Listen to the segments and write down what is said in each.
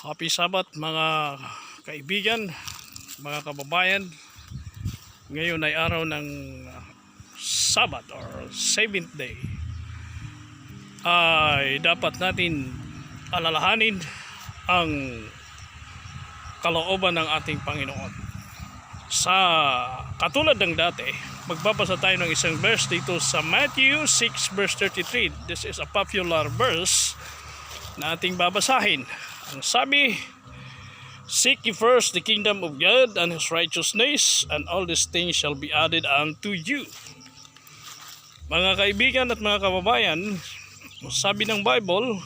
Happy Sabbath mga kaibigan, mga kababayan. Ngayon ay araw ng Sabbath or 7th day. Ay dapat natin alalahanin ang kalooban ng ating Panginoon. Sa katulad ng dati, magbabasa tayo ng isang verse dito sa Matthew 6 verse 33. This is a popular verse na ating babasahin. Ang sabi, "Seek ye first the kingdom of God and His righteousness, and all these things shall be added unto you." Mga kaibigan at mga kababayan, sabi ng Bible,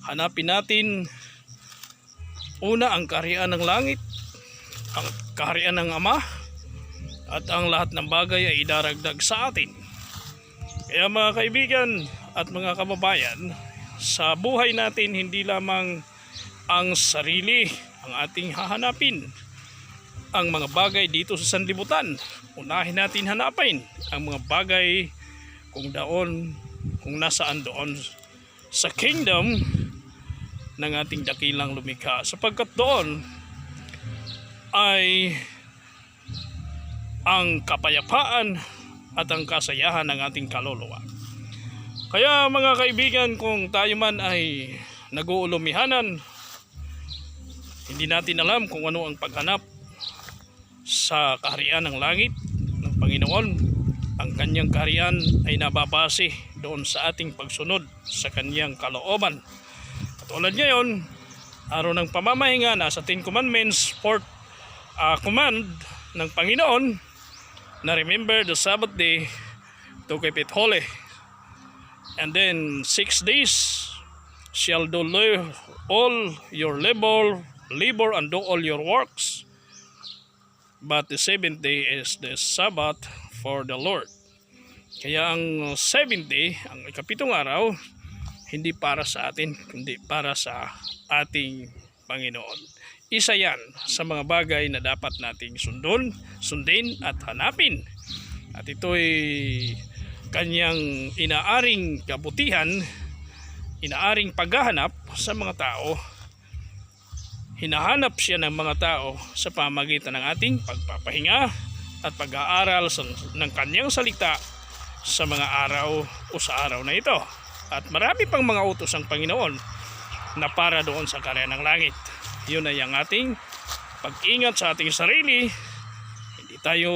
hanapin natin una ang kaharian ng langit, ang kaharian ng Ama, at ang lahat ng bagay ay idaragdag sa atin. Kaya mga kaibigan at mga kababayan, sa buhay natin hindi lamang ang sarili ang ating hahanapin, ang mga bagay dito sa sanlibutan. Unahin natin hanapin ang mga bagay kung nasaan doon sa kingdom ng ating dakilang lumikha, sapagkat doon ay ang kapayapaan at ang kasayahan ng ating kaluluwa. Kaya mga kaibigan, kung tayo man ay nag-uulumihanan, hindi natin alam kung ano ang paghanap sa kaharian ng langit ng Panginoon. Ang kanyang kaharian ay nababase doon sa ating pagsunod sa kanyang kalooban. Katulad ngayon, araw ng pamamahinga, nasa 10 Commandments, 4th command ng Panginoon na remember the Sabbath day to keep it holy. And then 6 days shall do all your labor and do all your works, but the 7th day is the Sabbath for the Lord. Kaya ang 7th day, ang ikapitong araw, hindi para sa atin, kundi para sa ating Panginoon. Isa yan sa mga bagay na dapat nating sundin at hanapin. At ito'y kanyang inaaring kabutihan, inaaring paghahanap sa mga tao. Hinahanap siya ng mga tao sa pamagitan ng ating pagpapahinga at pag-aaral ng kanyang salita sa mga araw o sa araw na ito. At marami pang mga utos ang Panginoon na para doon sa kaharian ng langit. Yun ay ang ating pag-ingat sa ating sarili. Hindi tayo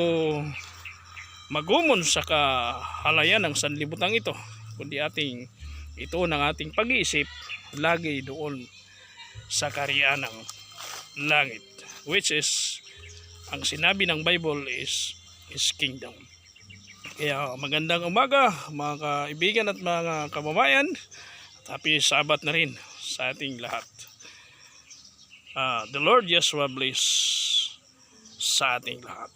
magumon sa kahalayan ng sanlibutan ito, kundi ito ng ating pag-iisip lagi doon sa kaharian ng langit, which is ang sinabi ng Bible is His kingdom. Kaya magandang umaga mga kaibigan at mga kababayan, at happy Sabbath na rin sa ating lahat. The Lord Yeshua bless sa ating lahat.